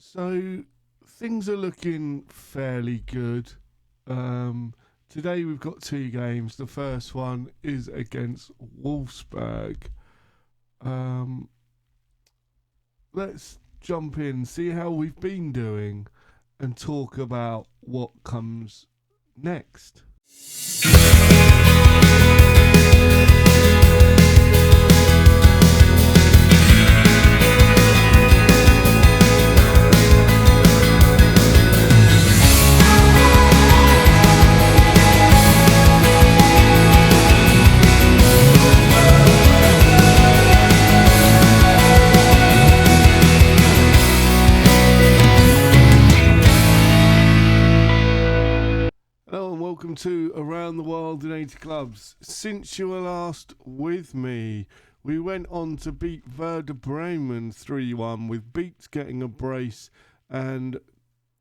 So things are looking fairly good. Today we've got two games. The first one is against Wolfsburg. Um, let's jump in, see how we've been doing, and talk about what comes next. Hello and welcome to Around the World in 80 Clubs. Since you were last with me, we went on to beat Werder Bremen 3-1 with Beats getting a brace and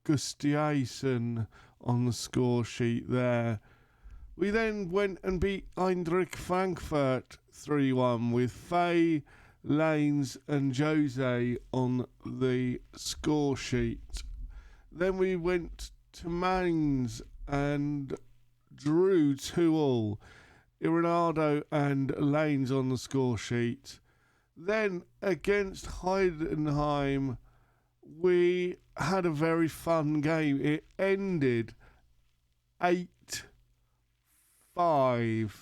Gustiaisen on the score sheet there. We then went and beat Eintracht Frankfurt 3-1 with Faye, Lanes and Jose on the score sheet. Then we went to Mainz and drew 2-2. Ironado and Lanes on the score sheet. Then against Heidenheim, we had a very fun game. It ended 8-5.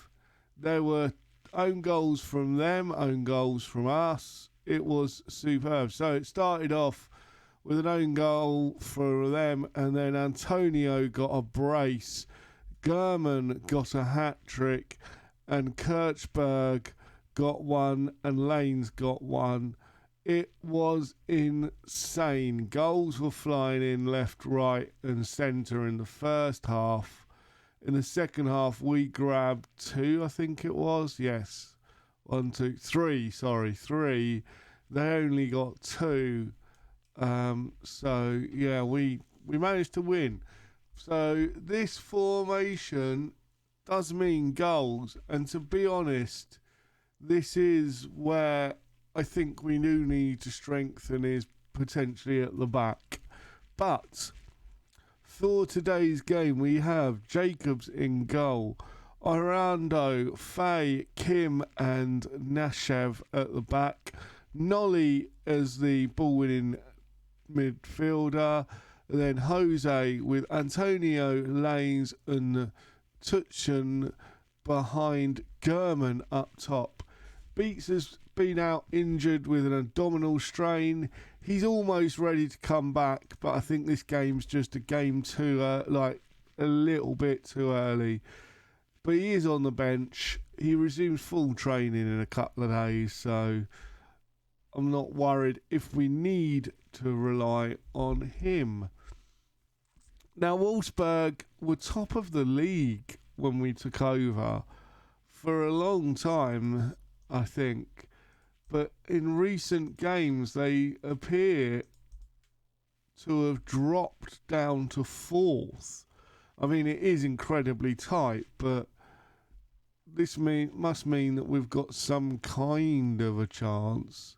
There were own goals from them, own goals from us. It was superb. So it started off with an own goal for them, and then Antonio got a brace, German got a hat-trick, and Kirchberg got one, and Lanes got one. It was insane. Goals were flying in left, right, and centre in the first half. In the second half, we grabbed two, I think it was. Yes. 1, 2, 3. Sorry, 3. They only got two. So yeah, we managed to win. So this formation does mean goals, and to be honest, this is where I think we do need to strengthen is potentially at the back. But for today's game, we have Jacobs in goal, Orlando, Faye, Kim and Nashev at the back, Nolly as the ball-winning midfielder, then Jose with Antonio, Lanes and Tutchen behind German up top. Beats has been out injured with an abdominal strain. He's almost ready to come back, but I think this game's just a game too, a little bit too early. But he is on the bench. He resumes full training in a couple of days, so I'm not worried if we need to rely on him. Now, Wolfsburg were top of the league when we took over for a long time, I think. But in recent games, they appear to have dropped down to fourth. I mean, it is incredibly tight, but this must mean that we've got some kind of a chance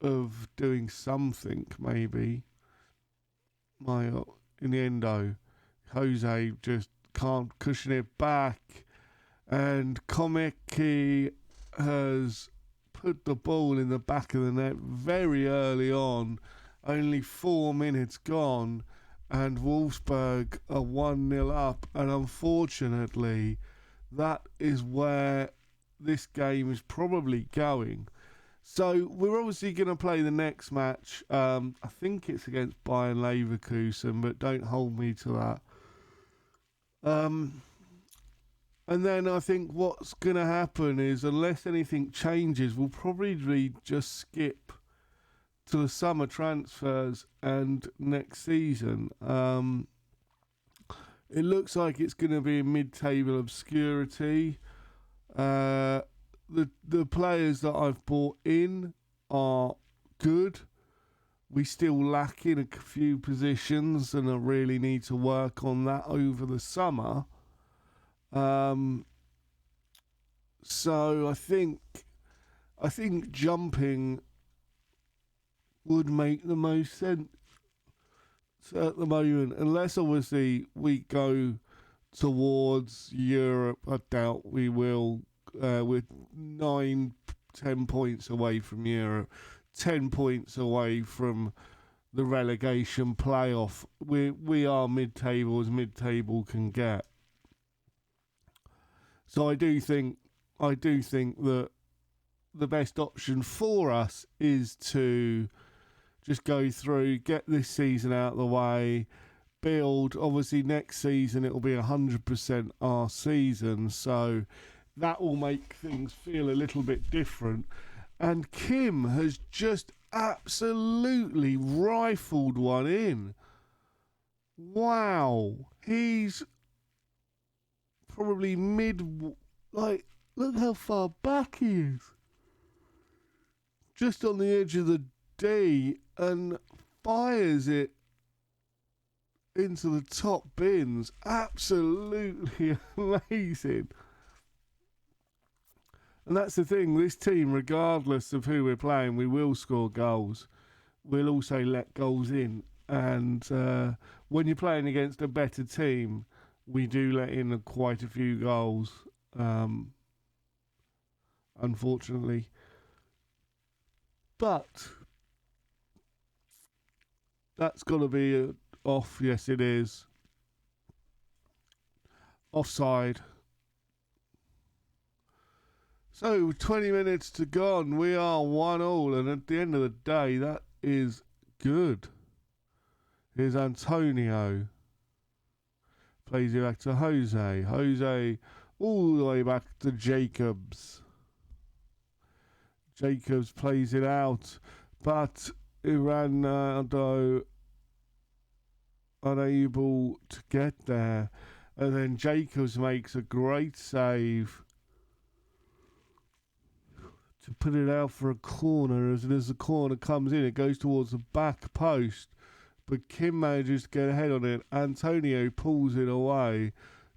of doing something, maybe. In the endo, Jose just can't cushion it back, and Komeki has put the ball in the back of the net very early on, only 4 minutes gone, and Wolfsburg are 1-0 up, and unfortunately that is where this game is probably going. So we're obviously going to play the next match. I think it's against Bayern Leverkusen, but don't hold me to that. And then I think what's going to happen is, unless anything changes, we'll probably just skip to the summer transfers and next season. It looks like it's going to be a mid-table obscurity. The players that I've bought in are good. We still lack in a few positions, and I really need to work on that over the summer. So I think jumping would make the most sense at the moment, unless obviously we go towards Europe. I doubt we will. We're 9, 10 points away from Europe, 10 points away from the relegation playoff. We are mid-table as mid-table can get. So I do think that the best option for us is to just go through, get this season out of the way, build. Obviously, next season it will be 100% our season, so that will make things feel a little bit different. And Kim has just absolutely rifled one in. Wow, he's probably like, look how far back he is. Just on the edge of the D, and fires it into the top bins. Absolutely amazing. And that's the thing, this team, regardless of who we're playing, we will score goals. We'll also let goals in. And when you're playing against a better team, we do let in quite a few goals, unfortunately. But that's got to be off. Yes, it is. Offside. So, 20 minutes to gone. We are 1-1, and at the end of the day, that is good. Here's Antonio. Plays it back to Jose. Jose all the way back to Jacobs. Jacobs plays it out, but Ronaldo unable to get there. And then Jacobs makes a great save to put it out for a corner. As the corner comes in, it goes towards the back post. But Kim manages to get ahead on it. Antonio pulls it away.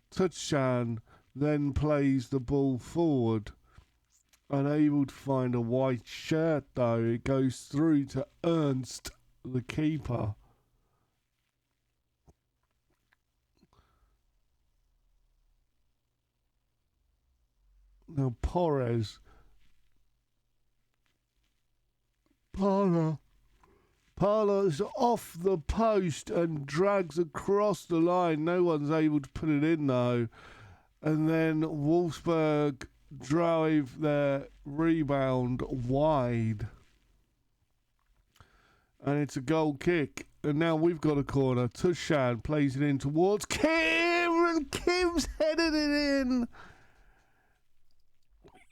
Touchdown then plays the ball forward. Unable to find a white shirt though. It goes through to Ernst, the keeper. Now Porres. Parler's off the post and drags across the line. No one's able to put it in though. And then Wolfsburg drive their rebound wide. And it's a goal kick. And now we've got a corner. Tushan plays it in towards Kim. And Kim's headed it in.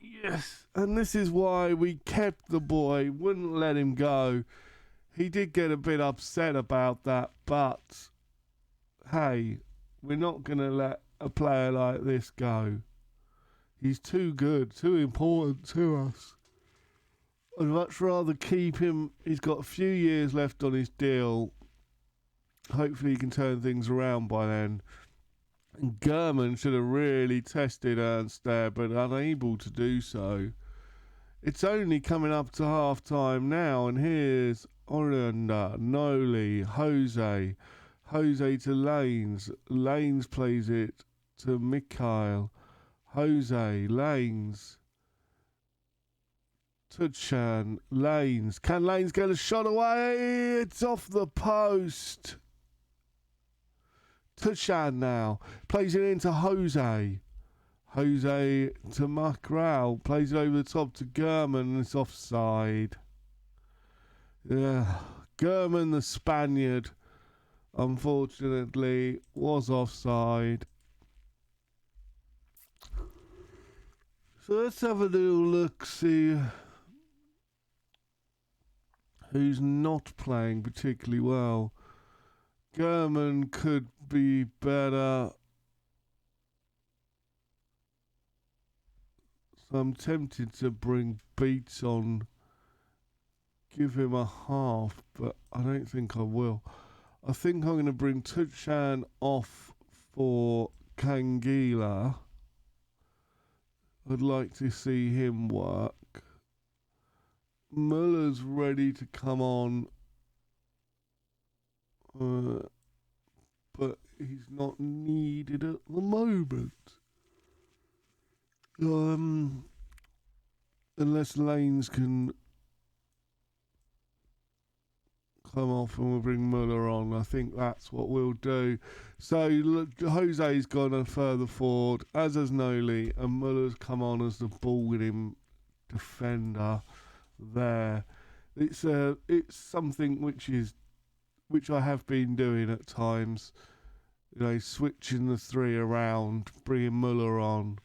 Yes. And this is why we kept the boy. Wouldn't let him go. He did get a bit upset about that. But, hey, we're not going to let a player like this go. He's too good, too important to us. I'd much rather keep him. He's got a few years left on his deal. Hopefully he can turn things around by then. And German should have really tested Ernst there, but unable to do so. It's only coming up to half time now, and here's Orenda, Noli, Jose. Jose to Lanes. Lanes plays it to Mikhail. Jose, Lanes. Tuchan, Lanes. Can Lanes get a shot away? It's off the post. Tuchan now. Plays it into Jose. Jose to Macral. Plays it over the top to German, and it's offside. Yeah. German, the Spaniard, unfortunately, was offside. So let's have a little look, see who's not playing particularly well. German could be better. So I'm tempted to bring Beats on, give him a half, but I don't think I will. I think I'm going to bring Tuchan off for Kangila. I'd like to see him work. Muller's ready to come on, but he's not needed at the moment. Unless Lanes can come off and we'll bring Muller on. I think that's what we'll do. So look, Jose's gone a further forward, as has Noli, and Muller's come on as the ball winning defender there. It's something which I have been doing at times. You know, switching the three around, bringing Muller on.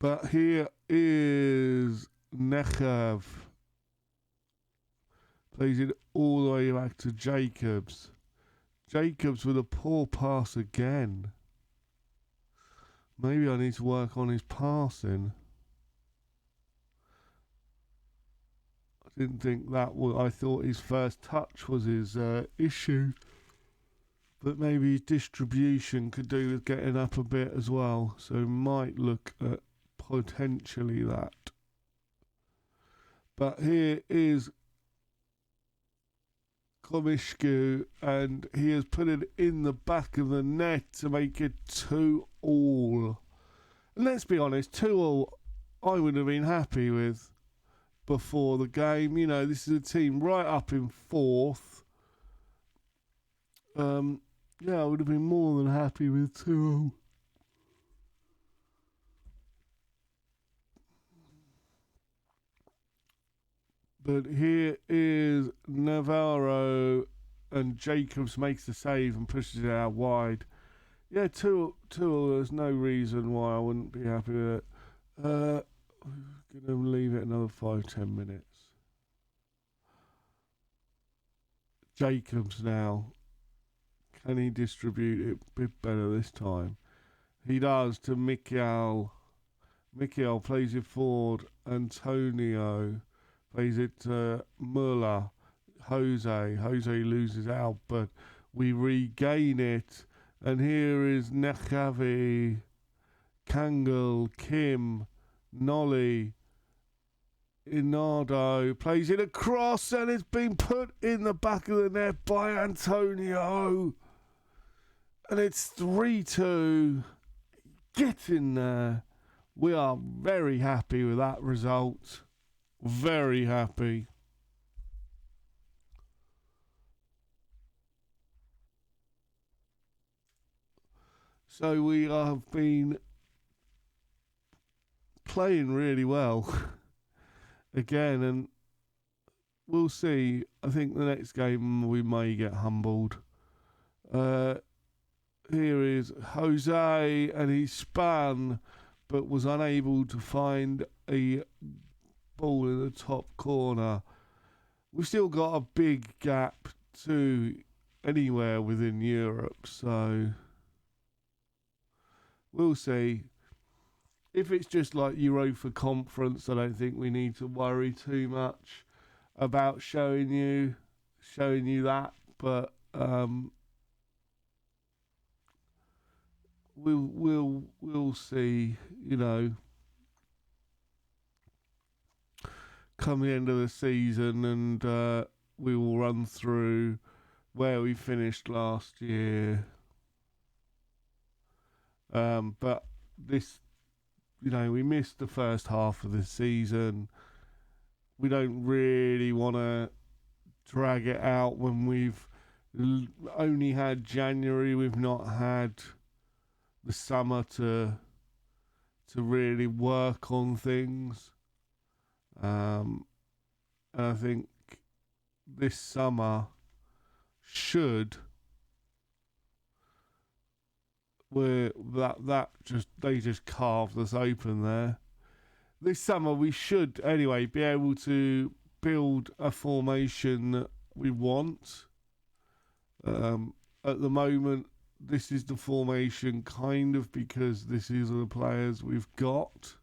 But here is Nechev. Plays it all the way back to Jacobs. Jacobs with a poor pass again. Maybe I need to work on his passing. I didn't think that was... I thought his first touch was his issue. But maybe his distribution could do with getting up a bit as well. So might look at potentially that. But here is Komishku, and he has put it in the back of the net to make it 2-2. And let's be honest, 2-2 I would have been happy with before the game. You know, this is a team right up in fourth. Yeah, I would have been more than happy with 2-2. But here is Navarro, and Jacobs makes the save and pushes it out wide. Yeah, 2-2, there's no reason why I wouldn't be happy with it. We're going to leave it another 5-10 minutes. Jacobs now. Can he distribute it a bit better this time? He does to Mikel. Mikel plays it forward. Antonio plays it to Muller. Jose loses out, but we regain it. And here is Nechavi, Kangol, Kim, Nolly, Inardo plays it across, and it's been put in the back of the net by Antonio. And it's 3-2. Get in there. We are very happy with that result. Very happy. So we have been playing really well again, and we'll see. I think the next game we may get humbled. Here is Jose, and he spun but was unable to find a ball in the top corner. We've still got a big gap to anywhere within Europe, so we'll see. If it's just like Europa Conference, I don't think we need to worry too much about showing you that, but we'll see, you know, come the end of the season, and we will run through where we finished last year. But this, you know, we missed the first half of the season. We don't really want to drag it out when we've only had January. We've not had the summer to really work on things. And I think this summer they just carved us open there. This summer we should anyway be able to build a formation that we want. At the moment, this is the formation kind of because this is the players we've got.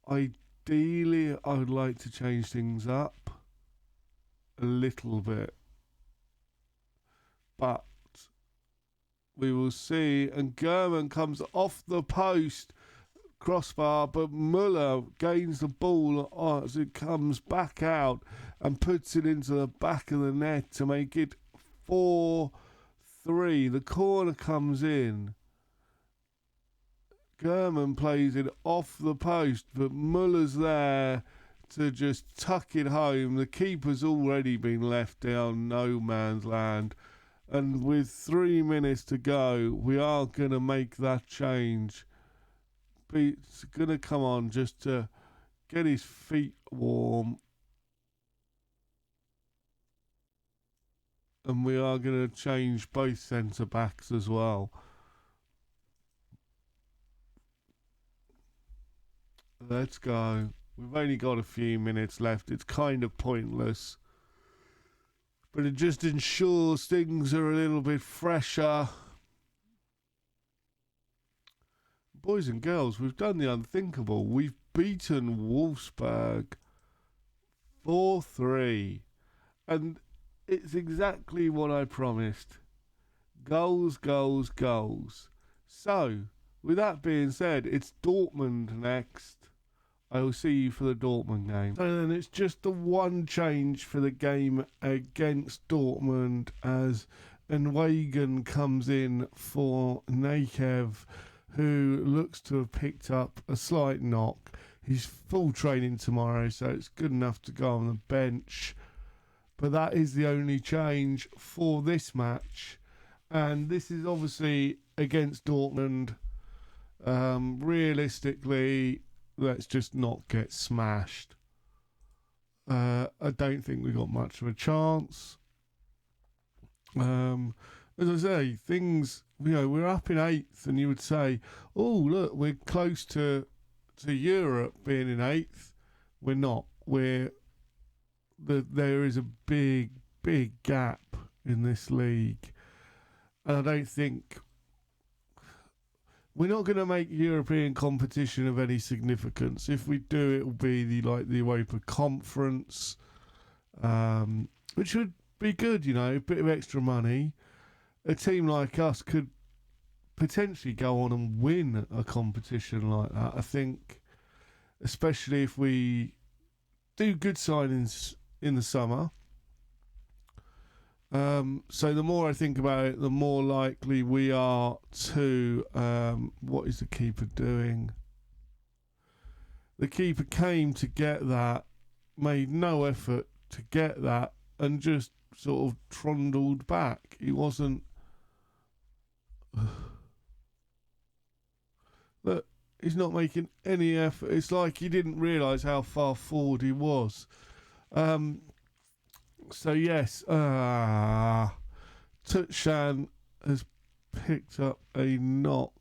Ideally, I would like to change things up a little bit, but we will see. And German comes off the post, crossbar, but Muller gains the ball as it comes back out and puts it into the back of the net to make it 4-3. The corner comes in. German plays it off the post, but Muller's there to just tuck it home. The keeper's already been left down no man's land. And with 3 minutes to go, we are going to make that change. He's going to come on just to get his feet warm. And we are going to change both centre-backs as well. Let's go. We've only got a few minutes left. It's kind of pointless. But it just ensures things are a little bit fresher. Boys and girls, we've done the unthinkable. We've beaten Wolfsburg 4-3. And it's exactly what I promised. Goals, goals, goals. So, with that being said, it's Dortmund next. I will see you for the Dortmund game. And then it's just the one change for the game against Dortmund as Nwegen comes in for Nakev, who looks to have picked up a slight knock. He's full training tomorrow, so it's good enough to go on the bench. But that is the only change for this match. And this is obviously against Dortmund. Realistically, let's just not get smashed. I don't think we got much of a chance. As I say, things, we're up in 8th, and you would say, oh, look, we're close to Europe being in 8th. We're not. There is a big, big gap in this league. And I don't think we're not going to make European competition of any significance. If we do, it will be the Europa Conference, which would be good, a bit of extra money. A team like us could potentially go on and win a competition like that. I think, especially if we do good signings in the summer. So the more I think about it, the more likely we are to... what is the keeper doing? The keeper came to get that, made no effort to get that, and just sort of trundled back. He wasn't... Look, he's not making any effort. It's like he didn't realise how far forward he was. So yes, Tutshan has picked up a knock.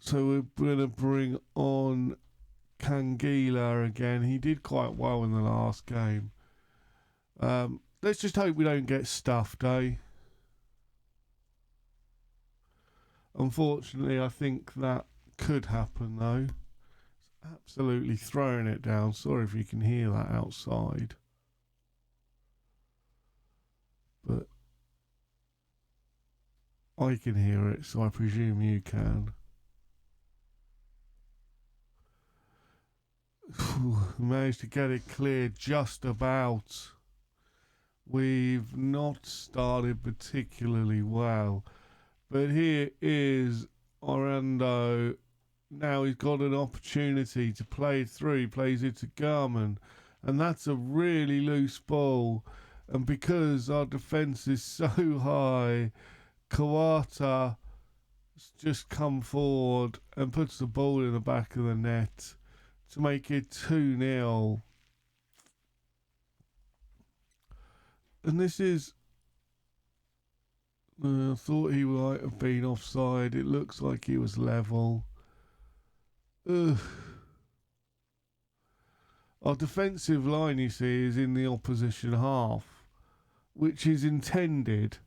So we're going to bring on Kangila again. He did quite well in the last game. Let's just hope we don't get stuffed, eh? Unfortunately, I think that could happen, though. Absolutely throwing it down. Sorry if you can hear that outside. But I can hear it, so I presume you can. Managed to get it cleared just about. We've not started particularly well. But here is Orlando. Now he's got an opportunity to play it through. He plays it to Garman. And that's a really loose ball. And because our defence is so high, Kawata has just come forward and puts the ball in the back of the net to make it 2-0. And this is... I thought he might have been offside. It looks like he was level. Ugh. Our defensive line, you see, is in the opposition half, which is intended,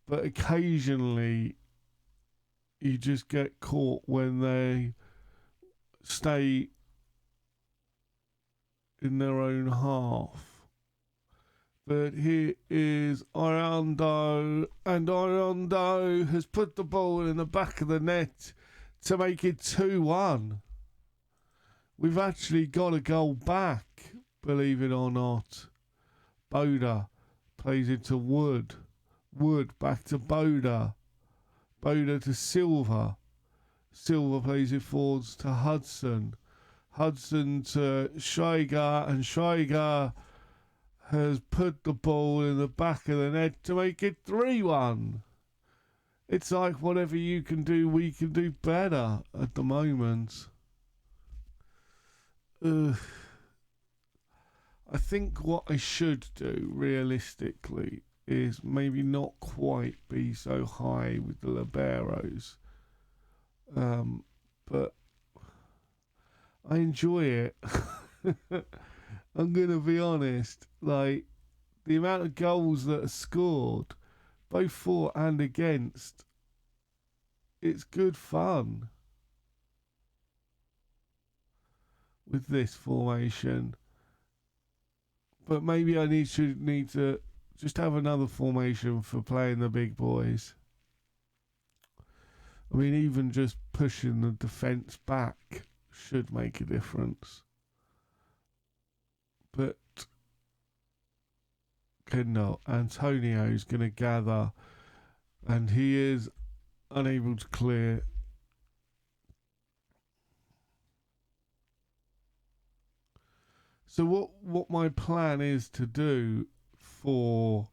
but occasionally you just get caught when they stay in their own half. But here is Ariondo, and Ariondo has put the ball in the back of the net to make it 2-1. We've actually got a goal back, believe it or not. Boda plays it to Wood. Wood back to Boda. Boda to Silva. Silva plays it forwards to Hudson. Hudson to Shiger, and Shiger has put the ball in the back of the net to make it 3-1. It's like whatever you can do, we can do better at the moment. I think what I should do, realistically, is maybe not quite be so high with the liberos. But I enjoy it. I'm going to be honest. Like, the amount of goals that are scored, both for and against, it's good fun with this formation. But maybe I need to just have another formation for playing the big boys. I mean, even just pushing the defence back should make a difference. But cannot. Antonio's going to gather, and he is unable to clear. So what my plan is to do for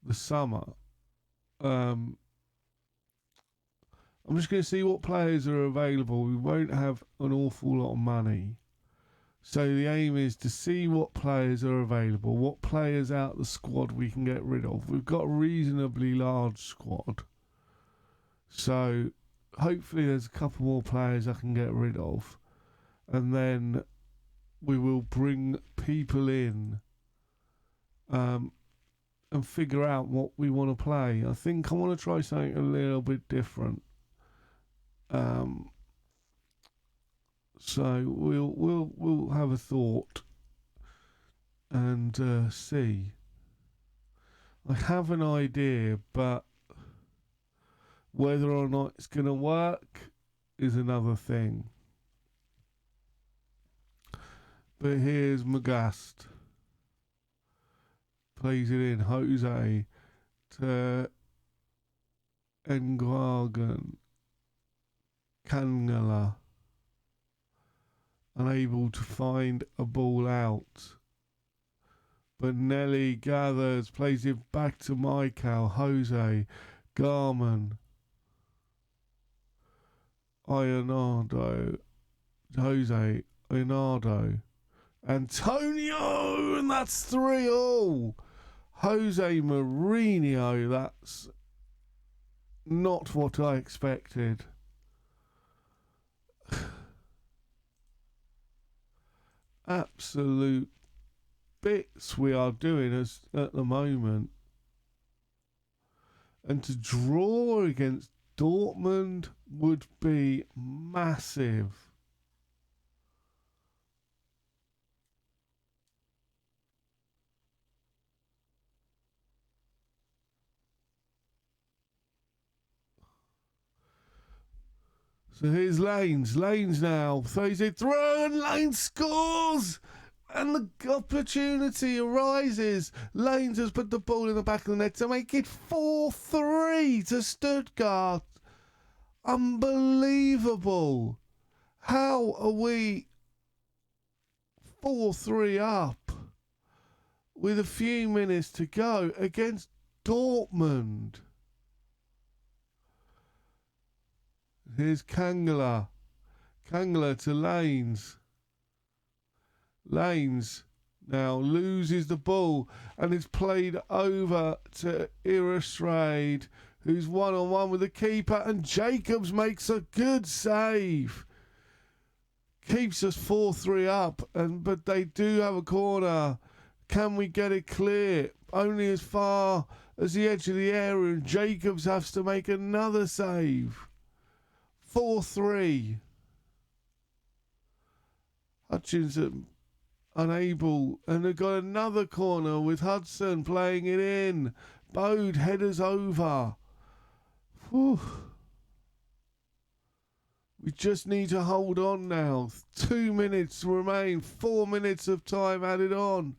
the summer, I'm just going to see what players are available. We won't have an awful lot of money. So the aim is to see what players are available, what players out the squad we can get rid of. We've got a reasonably large squad. So hopefully there's a couple more players I can get rid of. And then we will bring people in and figure out what we want to play. I think I want to try something a little bit different. So we'll have a thought and see. I have an idea, but whether or not it's going to work is another thing. But here's Magast. Plays it in. Jose to Engragen. Kangala. Unable to find a ball out. But Nelly gathers, plays it back to Michael, Jose, Garman, Ionardo, Jose, Ionardo, Antonio, and that's 3-3. Jose Mourinho, that's not what I expected. Absolute bits we are doing as at the moment. And to draw against Dortmund would be massive. So here's Lanes. Lanes now throws it through and Lanes scores! And the opportunity arises. Lanes has put the ball in the back of the net to make it 4-3 to Stuttgart. Unbelievable. How are we 4-3 up with a few minutes to go against Dortmund? Here's Kangala. Kangala to Lanes. Lanes now loses the ball and it's played over to Irastrade, who's one-on-one with the keeper, and Jacobs makes a good save. Keeps us 4-3 up, but they do have a corner. Can we get it clear? Only as far as the edge of the area, and Jacobs has to make another save. 4-3. unable, and they've got another corner with Hudson playing it in. Bode headers over. Whew. We just need to hold on now. 2 minutes remain. 4 minutes of time added on.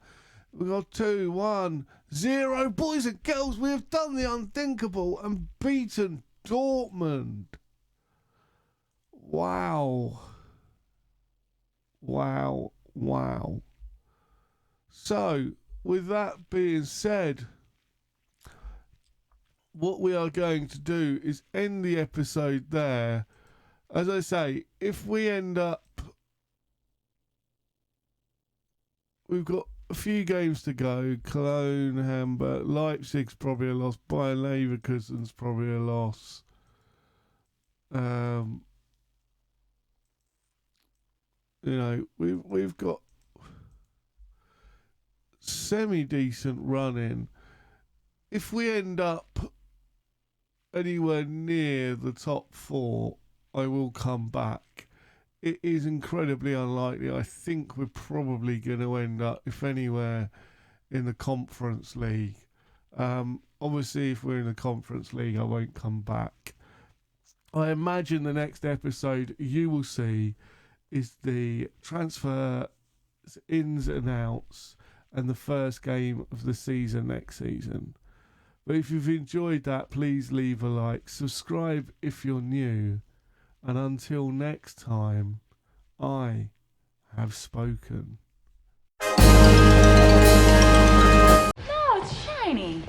We've got 2, 1, 0. Boys and girls, we have done the unthinkable and beaten Dortmund. Wow. Wow. Wow. So, with that being said, what we are going to do is end the episode there. As I say, if we end up... We've got a few games to go. Cologne, Hamburg, Leipzig's probably a loss. Bayern Leverkusen's probably a loss. We've got semi-decent running. If we end up anywhere near the top 4, I will come back. It is incredibly unlikely. I think we're probably going to end up, if anywhere, in the Conference League. Obviously, if we're in the Conference League, I won't come back. I imagine the next episode you will see is the transfer ins and outs and the first game of the season next season. But if you've enjoyed that, please leave a like. Subscribe if you're new. And until next time, I have spoken. No, it's shiny.